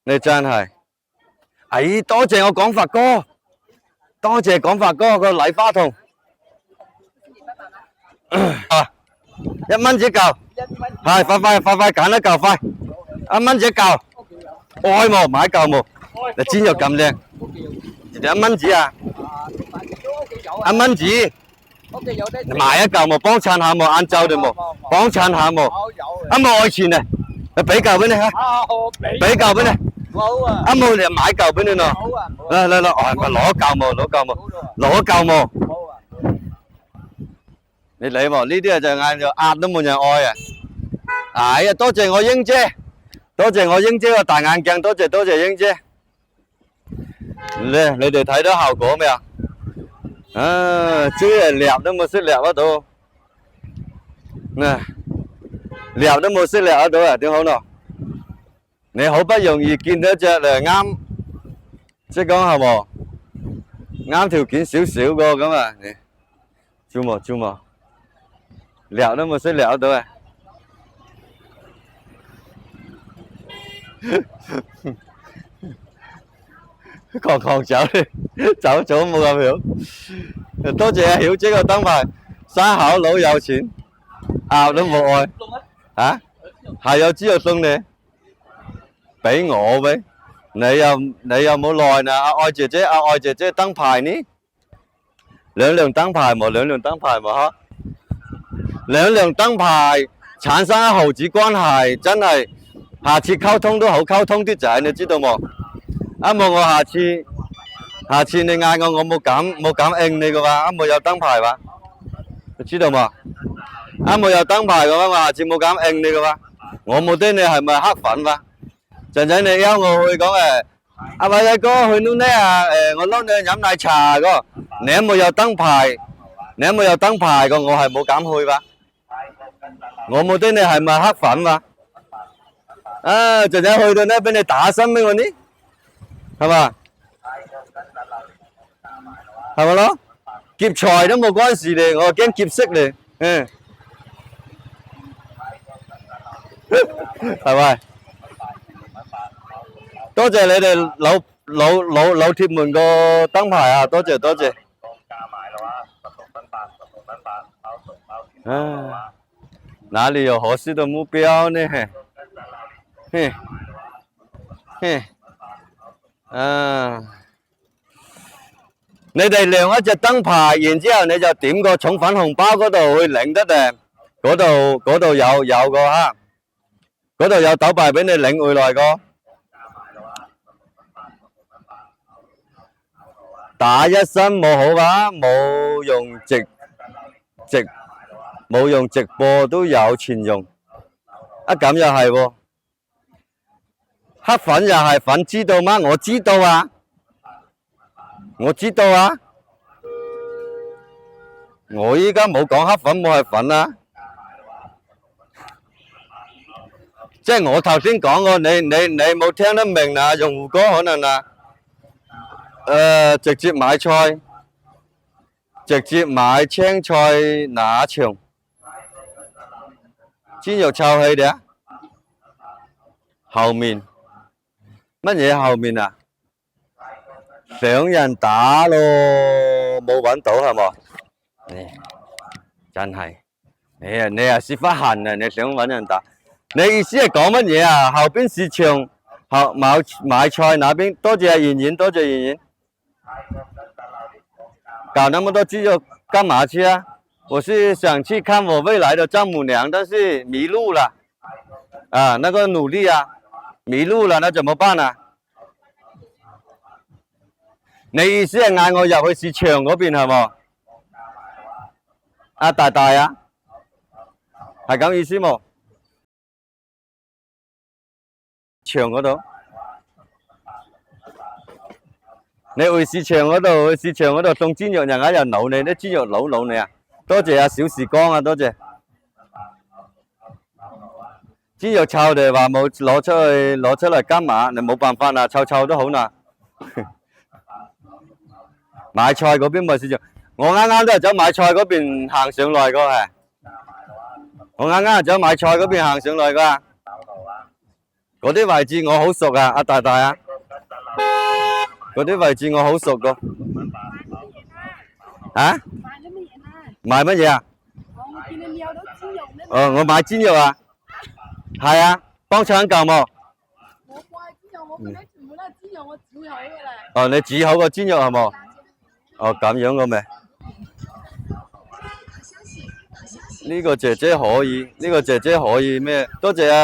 你真係，哎，多謝我廣發哥，多謝廣發哥個禮花筒，啊，1蚊隻嚿，係快揀一嚿快，1蚊隻嚿，愛冇買嚿冇，你煎肉咁靚，1蚊紙啊，1蚊紙，你買一嚿冇，幫襯下冇，晏晝哋冇，幫襯下冇，冇愛錢啊，你俾嚿俾你嚇，俾嚿俾你。冇你買嚿俾你咯，嚟，咪攞嚿冇，你理喎？呢啲就嗌做壓都冇人愛啊！哎呀，多謝我英姐，多謝我英姐個大眼鏡，多謝英姐。你哋睇到效果未啊？啊，豬係獵都冇識獵得到，獵都冇識獵得到啊？點好咯？你好不容易見到隻嚟啱，即係講係喎，啱條件少少個咁啊！你做冇，撩都冇識撩到啊！狂走走咗冇咁曉，多謝阿曉姐個燈牌，生口佬有錢，拗都冇愛，嚇係有豬肉送你。俾我呗，你又冇耐啦，阿愛姐姐燈牌呢？兩輛燈牌冇嚇，兩輛燈牌產生一毫子關係，真係下次溝通都好溝通啲仔，你知道冇？冇我下次你嗌我冇敢應你嘅話，冇有燈牌話，你知道冇？冇有燈牌嘅話，我下次冇敢應你嘅話，我冇得你係咪黑粉話？陣陣你邀我去講阿偉哥去นู่น咧我撈你飲奶茶個，你有冇有燈牌？個我係冇敢去吧？我冇得你係咪黑粉吧？陣陣去到咧俾你打身俾我呢，係嘛？係咪咯？劫財都冇關事咧，我驚劫色咧，係咪？多謝你哋老鐵們個燈牌啊！多謝。哪裡有合適的目標呢？你哋亮一隻燈牌，然之後你就點個寵粉紅包嗰度去領得嘅，嗰度有個嚇，嗰度有斗幣俾你領回來個。打一身冇好噶，冇用直播都有錢用，咁又係喎，黑粉又係粉，知道嗎？我知道啊，我依家冇講黑粉冇係粉啊，即係我頭先講過，你冇聽得明啊，用戶哥可能啊。直接買菜，直接買青菜哪場？煎肉臭氣嘅，後面乜嘢後面啊？想人打咯，冇揾到係冇？真係，你啊屎忽痕啊！你想揾人打？你意思係講乜嘢啊？後邊市場後買菜那邊，多謝妍妍，多謝妍妍。搞那麼多豬肉幹嘛去啊？我是想去看我未來的丈母娘，但是迷路了，那個努力啊，迷路了，那怎麼辦啊？你意思係嗌我入去市場嗰邊係冇？大大啊，係咁意思冇？場嗰度。你去市場嗰度送煎肉，人家又扭你，啲煎肉扭你啊！多謝啊小時光啊，多謝。煎肉臭你話冇攞出嚟加碼，你冇辦法啦，臭都好啦。買菜嗰邊咪市場，我啱啱都係走買菜嗰邊行上來個係，我啱啱係走買菜嗰邊行上來噶。嗰啲位置我好熟啊，阿大大啊，嗰啲位置我好熟噶。啊？賣乜嘢啊？哦，我買煎肉啊。係啊，幫襯夠冇？哦，你煮好個煎肉係冇？哦，咁樣嘅咩？呢個姐姐可以，呢個姐姐可以咩？多謝啊。